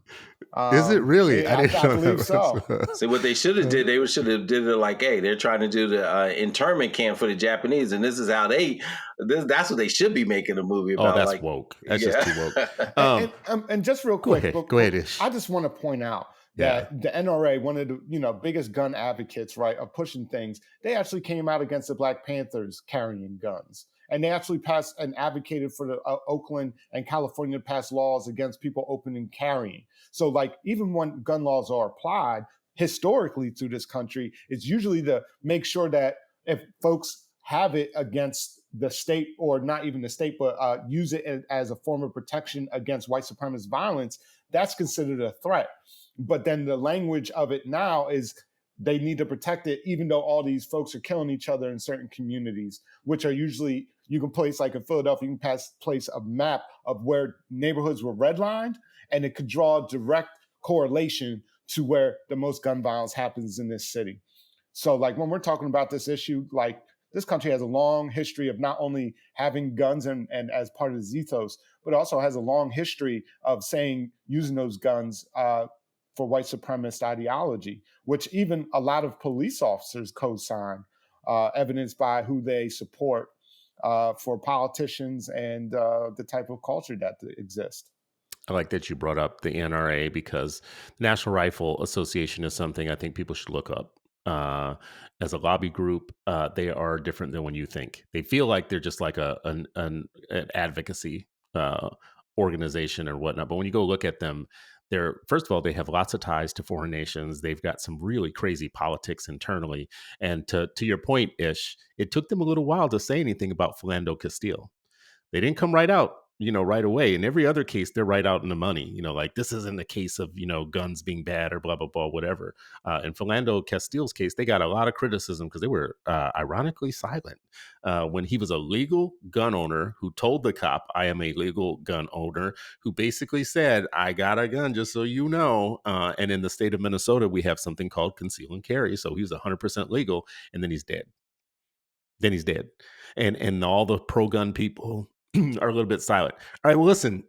Is it really? I didn't I know believe so. that. See, what they should have did, they should have did it like, hey, they're trying to do the internment camp for the Japanese, and this is how that's what they should be making a movie Oh, about. that's Like, woke. That's just yeah. too woke. And just real Go quick, ahead. Go ahead, Ish. I just want to point out Yeah. that the NRA, one of the biggest gun advocates, right, of pushing things, they actually came out against the Black Panthers carrying guns, and they actually passed and advocated for the Oakland and California passed laws against people open and carrying. So, like, even when gun laws are applied historically through this country, it's usually to make sure that if folks have it against the state, or not even the state, but use it as a form of protection against white supremacist violence, that's considered a threat. But then the language of it now is they need to protect it, even though all these folks are killing each other in certain communities, which are usually, you can place, like in Philadelphia, you can place a map of where neighborhoods were redlined, and it could draw a direct correlation to where the most gun violence happens in this city. So, like, when we're talking about this issue, like, this country has a long history of not only having guns and as part of its ethos, but also has a long history of using those guns for white supremacist ideology, which even a lot of police officers co-sign, evidenced by who they support for politicians and the type of culture that exists. I like that you brought up the NRA because the National Rifle Association is something I think people should look up. As a lobby group, they are different than when you think. They feel like they're just like an advocacy organization or whatnot. But when you go look at them, they're, first of all, they have lots of ties to foreign nations. They've got some really crazy politics internally. And to your point, Ish, it took them a little while to say anything about Philando Castile. They didn't come right out, right away. In every other case, they're right out in the money. Like, this isn't the case of, guns being bad or blah, blah, blah, whatever. In Philando Castile's case, they got a lot of criticism because they were ironically silent. When he was a legal gun owner who told the cop, I am a legal gun owner, who basically said, I got a gun, just so you know. And in the state of Minnesota, we have something called conceal and carry. So he was 100% legal, and then he's dead. And all the pro-gun people are a little bit silent. All right, well, listen,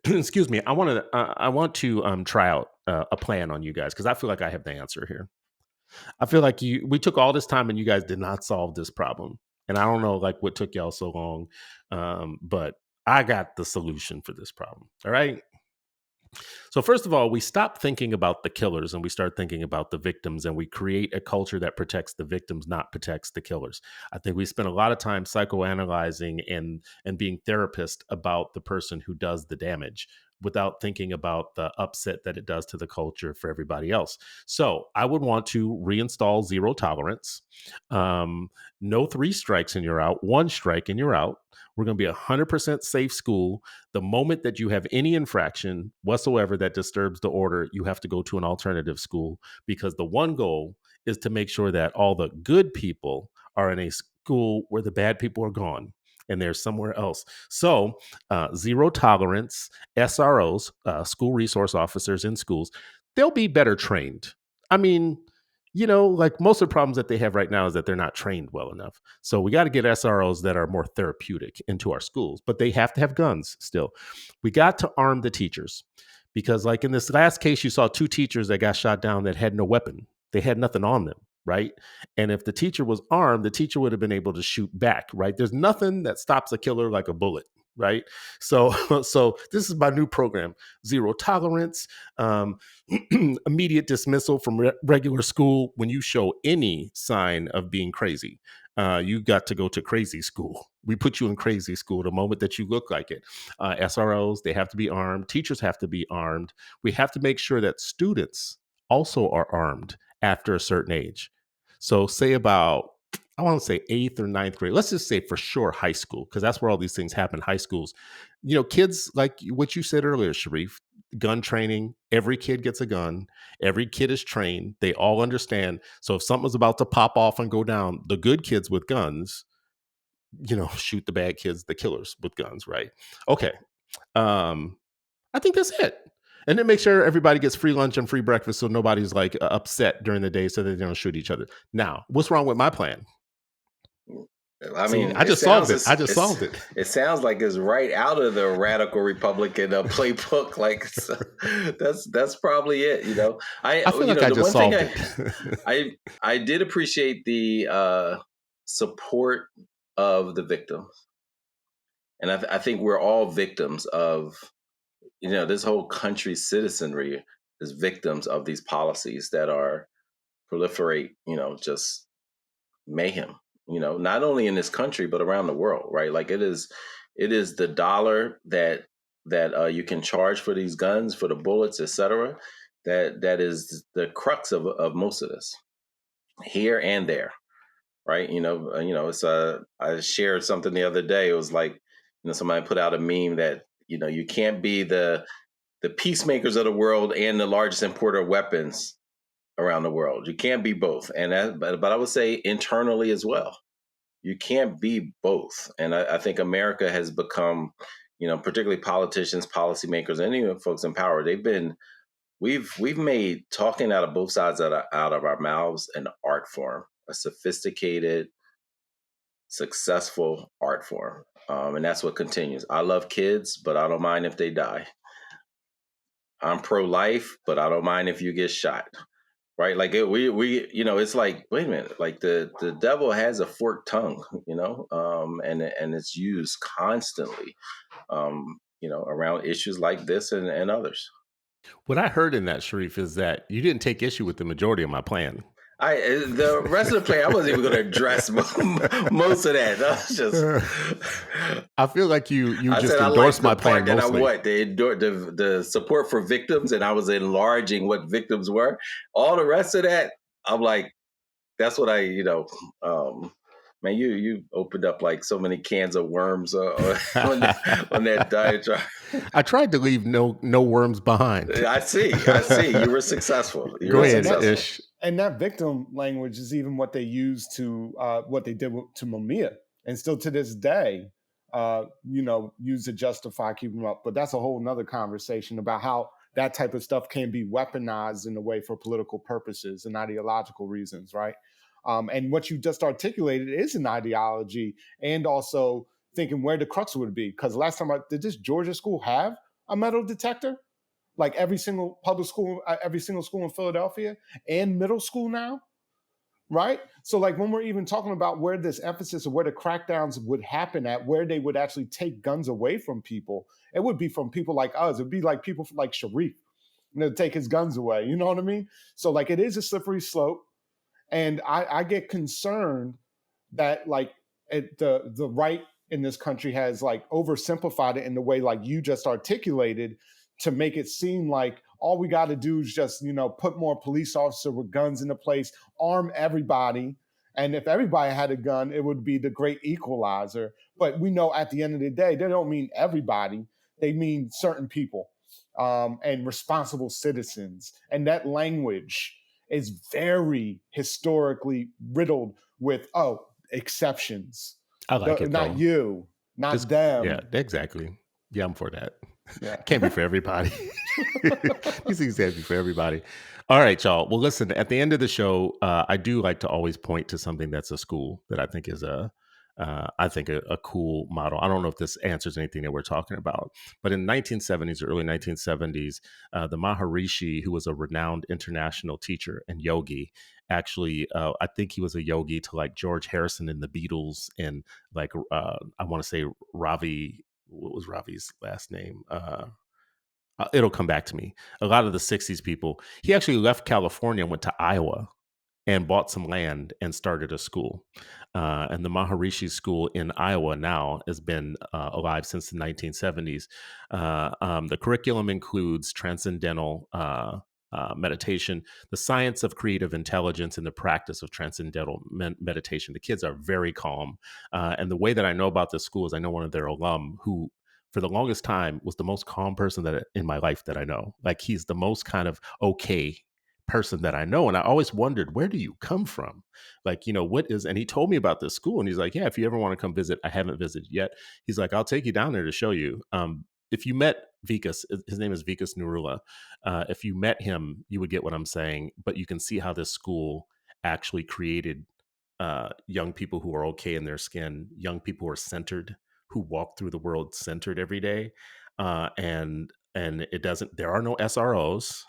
excuse me. I want to try out a plan on you guys, because I feel like I have the answer here. I feel like we took all this time and you guys did not solve this problem, and I don't know like what took y'all so long, but I got the solution for this problem. All right. So first of all, we stop thinking about the killers and we start thinking about the victims, and we create a culture that protects the victims, not protects the killers. I think we spend a lot of time psychoanalyzing and being therapist about the person who does the damage. without thinking about the upset that it does to the culture for everybody else. So I would want to reinstall zero tolerance. No three strikes and you're out, one strike and you're out. We're going to be 100% safe school. The moment that you have any infraction whatsoever that disturbs the order, you have to go to an alternative school, because the one goal is to make sure that all the good people are in a school where the bad people are gone and they're somewhere else. So, zero tolerance, SROs, school resource officers in schools, they'll be better trained. I mean, like most of the problems that they have right now is that they're not trained well enough. So we got to get SROs that are more therapeutic into our schools, but they have to have guns still. We got to arm the teachers, because like in this last case, you saw two teachers that got shot down that had no weapon. They had nothing on them, right? And if the teacher was armed, the teacher would have been able to shoot back, right? There's nothing that stops a killer like a bullet, right? So, so this is my new program: zero tolerance, immediate dismissal from regular school when you show any sign of being crazy. You got to go to crazy school. We put you in crazy school the moment that you look like it. SROs, they have to be armed. Teachers have to be armed. We have to make sure that students also are armed after a certain age. So say about, I want to say 8th or 9th grade. Let's just say for sure high school, because that's where all these things happen, high schools. Kids, like what you said earlier, Sharif, gun training, every kid gets a gun. Every kid is trained. They all understand. So if something's about to pop off and go down, the good kids with guns, shoot the bad kids, the killers with guns, right? Okay. I think that's it. And then make sure everybody gets free lunch and free breakfast, so nobody's like upset during the day, so that they don't shoot each other. Now, what's wrong with my plan? I See, mean, I just solved it. I just solved it. It sounds like it's right out of the radical Republican playbook. Like that's probably it. I feel like I just solved it. I did appreciate the support of the victims, and I think we're all victims of this whole country's citizenry is victims of these policies that are proliferate. Just mayhem. Not only in this country but around the world, right? Like it is the dollar that you can charge for these guns, for the bullets, etc. That is the crux of most of this, here and there, right? It's I shared something the other day. It was like somebody put out a meme that you can't be the peacemakers of the world and the largest importer of weapons around the world. You can't be both. And but I would say internally as well, you can't be both. And I think America has become, particularly politicians, policymakers, and even folks in power, we've made talking out of both sides out of our mouths an art form, a sophisticated, successful art form. And that's what continues. I love kids, but I don't mind if they die. I'm pro-life, but I don't mind if you get shot. Right, like it's like, wait a minute, like the devil has a forked tongue, and it's used constantly, around issues like this and others. What I heard in that, Sharif, is that you didn't take issue with the majority of my plan. The rest of the plan, I wasn't even going to address most of that. That was just. I feel like you just endorsed my plan mostly. The support for victims, and I was enlarging what victims were. All the rest of that, I'm like, that's what man, you opened up like so many cans of worms on that diatribe. I tried to leave no worms behind. I see. You were successful. Go ahead, Ish. And that victim language is even what they used to what they did to Mumia, and still to this day, use to justify keeping them up. But that's a whole nother conversation about how that type of stuff can be weaponized in a way for political purposes and ideological reasons, right? And what you just articulated is an ideology, and also thinking where the crux would be. Because last time, did this Georgia school have a metal detector? Like every single public school, every single school in Philadelphia and middle school now, right? So like when we're even talking about where this emphasis or where the crackdowns would happen at, where they would actually take guns away from people, it would be from people like us. It would be like people like Sharif, take his guns away. You know what I mean? So like it is a slippery slope. And I get concerned that like the right in this country has like oversimplified it in the way like you just articulated to make it seem like all we got to do is just, put more police officers with guns into place, arm everybody. And if everybody had a gun, it would be the great equalizer. But we know at the end of the day, they don't mean everybody. They mean certain people and responsible citizens. And that language is very historically riddled with, exceptions. I like it Not though. you, not Just them. yeah, exactly. Yeah, I'm for that. Yeah. Can't be for everybody. These things can't be for everybody. All right, y'all. Well, listen. At the end of the show, I do like to always point to something that's a school that I think is a cool model. I don't know if this answers anything that we're talking about, but in the 1970s or early 1970s, the Maharishi, who was a renowned international teacher and yogi, actually, I think he was a yogi to like George Harrison and the Beatles, and like I want to say Ravi. What was Ravi's last name? It'll come back to me. A lot of the 60s people. He actually left California and went to Iowa and bought some land and started a school. And the Maharishi School in Iowa now has been alive since the 1970s. The curriculum includes transcendental meditation, the science of creative intelligence, and the practice of transcendental meditation. The kids are very calm. And the way that I know about this school is I know one of their alum who, for the longest time, was the most calm person that in my life that I know. Like he's the most kind of okay person that I know. And I always wondered, where do you come from? Like, what is, and he told me about this school and he's like, yeah, if you ever want to come visit, I haven't visited yet. He's like, I'll take you down there to show you. If you met Vikas, his name is Vikas Nurula. If you met him, you would get what I'm saying, but you can see how this school actually created young people who are okay in their skin, young people who are centered, who walk through the world centered every day. And it doesn't, there are no SROs.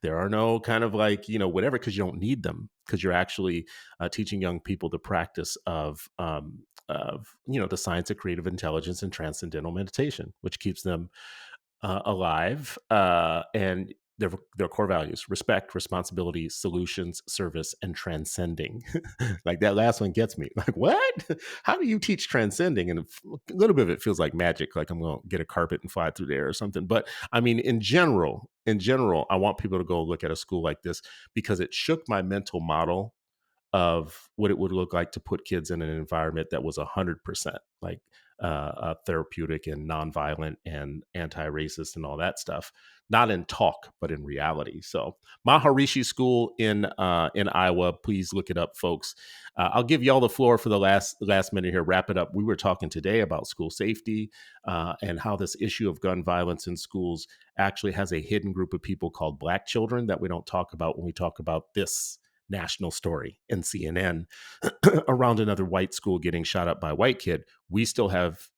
There are no kind of like, whatever, because you don't need them, because you're actually teaching young people the practice of the science of creative intelligence and transcendental meditation, which keeps them alive, and their core values: respect, responsibility, solutions, service, and transcending. Like that last one gets me. Like, what? How do you teach transcending? And a little bit of it feels like magic, like I'm going to get a carpet and fly through the air or something. But I mean, in general, I want people to go look at a school like this because it shook my mental model of what it would look like to put kids in an environment that was 100% like therapeutic and nonviolent and anti-racist and all that stuff, not in talk but in reality. So Maharishi School in Iowa, please look it up, folks. I'll give y'all the floor for the last minute here. Wrap it up. We were talking today about school safety and how this issue of gun violence in schools actually has a hidden group of people called Black children that we don't talk about when we talk about this national story in CNN around another white school getting shot up by a white kid. We still have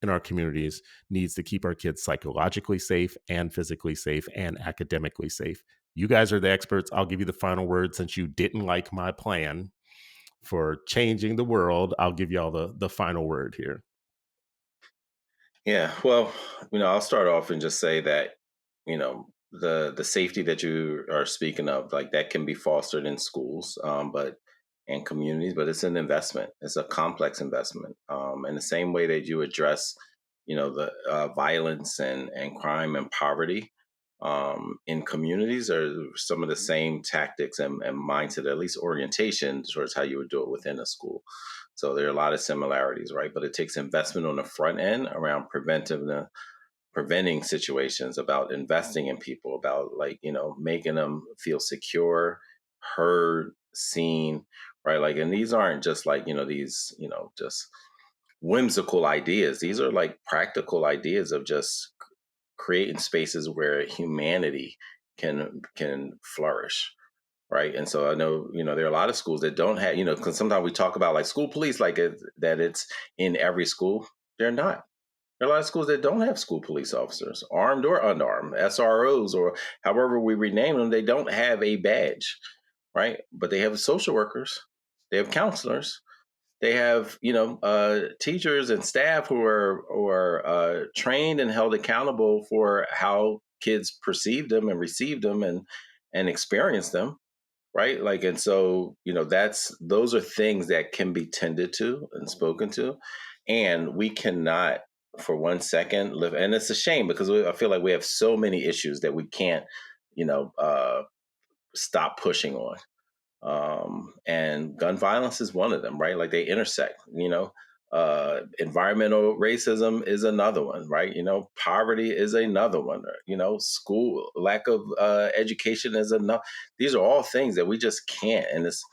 in our communities needs to keep our kids psychologically safe and physically safe and academically safe. You guys are the experts. I'll give you the final word since you didn't like my plan for changing the world. I'll give y'all the final word here. Yeah, well, I'll start off and just say that, the safety that you are speaking of, like that can be fostered in schools, but and communities, but it's an investment. It's a complex investment. In the same way that you address, the violence and crime and poverty in communities are some of the same tactics and mindset, at least orientation towards how you would do it within a school. So there are a lot of similarities, right? But it takes investment on the front end around preventing situations, about investing in people, about making them feel secure, heard, seen, right? Like, and these aren't just like, these, just whimsical ideas. These are like practical ideas of just creating spaces where humanity can flourish, right? And so I know, there are a lot of schools that don't have, because sometimes we talk about like school police, like that it's in every school. They're not. There are a lot of schools that don't have school police officers, armed or unarmed, SROs, or however we rename them. They don't have a badge, right? But they have social workers, they have counselors, they have teachers and staff who are trained and held accountable for how kids perceive them and receive them and experience them, right? Like, and so those are things that can be tended to and spoken to, and we cannot for 1 second live, and it's a shame because I feel like we have so many issues that we can't, you know, stop pushing on. And gun violence is one of them, right? Like they intersect, environmental racism is another one, right? Poverty is another one, school lack of education is another. These are all things that we just can't. And it's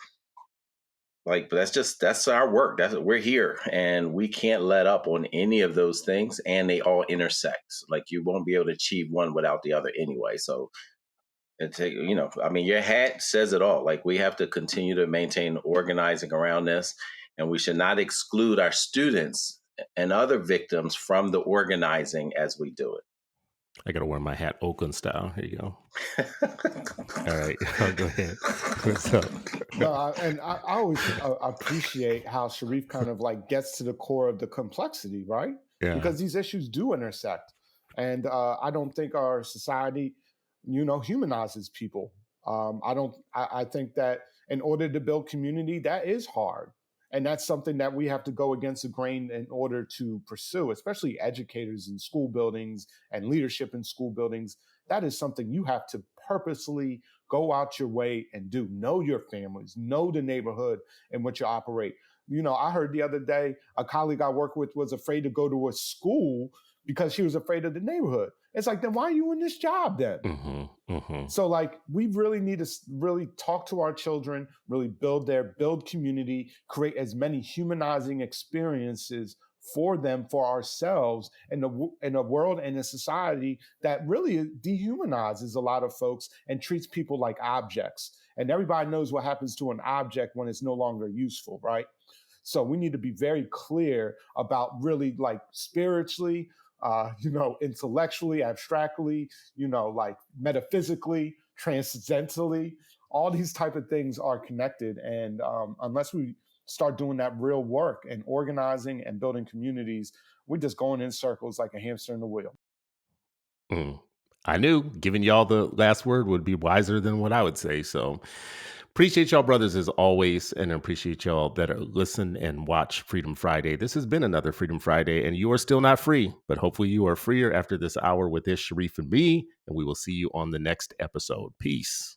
like, but that's our work. We're here and we can't let up on any of those things. And they all intersect. Like you won't be able to achieve one without the other anyway. So your hat says it all. Like we have to continue to maintain organizing around this, and we should not exclude our students and other victims from the organizing as we do it. I got to wear my hat Oakland style. Here you go. All right. I'll go ahead. What's up? No, I always appreciate how Sharif kind of like gets to the core of the complexity, right? Yeah. Because these issues do intersect, and I don't think our society, humanizes people. I don't. I think that in order to build community, that is hard, and that's something that we have to go against the grain in order to pursue, especially educators in school buildings and leadership in school buildings. That is something you have to purposely go out your way and do. Know your families, know the neighborhood in which you operate. I heard the other day a colleague I work with was afraid to go to a school because she was afraid of the neighborhood. It's like, then why are you in this job then? Mm-hmm, mm-hmm. So like, we really need to really talk to our children, really build community, create as many humanizing experiences for them, for ourselves, in a world and a society that really dehumanizes a lot of folks and treats people like objects. And everybody knows what happens to an object when it's no longer useful, right? So we need to be very clear about really like spiritually, intellectually, abstractly, like metaphysically, transcendentally. All these type of things are connected. And unless we start doing that real work and organizing and building communities, we're just going in circles like a hamster in the wheel. I knew giving y'all the last word would be wiser than what I would say. So appreciate y'all, brothers, as always, and appreciate y'all that are listen and watch Freedom Friday. This has been another Freedom Friday, and you are still not free, but hopefully you are freer after this hour with Ish, Sharif, and me, and we will see you on the next episode. Peace.